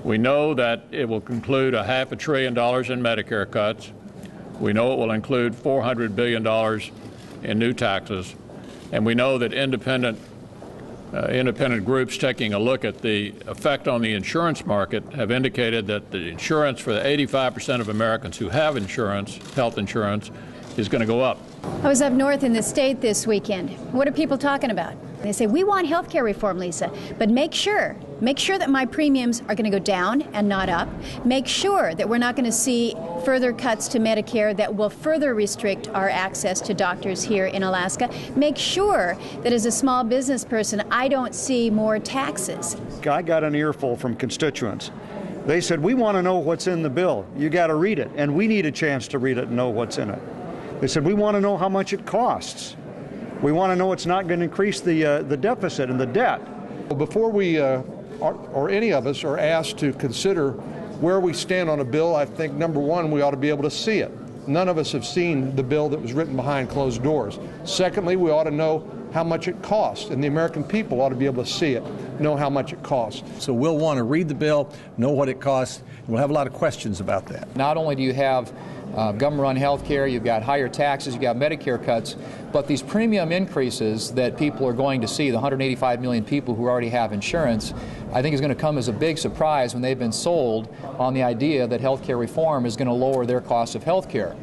We know that it will include $500 billion in Medicare cuts. We know it will include $400 billion in new taxes. And we know that independent groups taking a look at the effect on the insurance market have indicated that the insurance for the 85% of Americans who have insurance, health insurance, is going to go up. I was up north in the state this weekend. What are people talking about? They say, we want health care reform, Lisa, but make sure that my premiums are going to go down and not up. Make sure that we're not going to see further cuts to Medicare that will further restrict our access to doctors here in Alaska. Make sure that as a small business person, I don't see more taxes. I got an earful from constituents. They said, we want to know what's in the bill. You got to read it, and we need a chance to read it and know what's in it. They said, we want to know how much it costs. We want to know it's not going to increase the deficit and the debt. Before we or any of us are asked to consider where we stand on a bill, I think, number one, we ought to be able to see it. None of us have seen the bill that was written behind closed doors. Secondly, we ought to know how much it costs, and the American people ought to be able to see it, know how much it costs. So we'll want to read the bill, know what it costs, and we'll have a lot of questions about that. Not only do you have government-run health care, you've got higher taxes, you've got Medicare cuts, but these premium increases that people are going to see, the 185 million people who already have insurance, I think is going to come as a big surprise when they've been sold on the idea that health care reform is going to lower their cost of health care.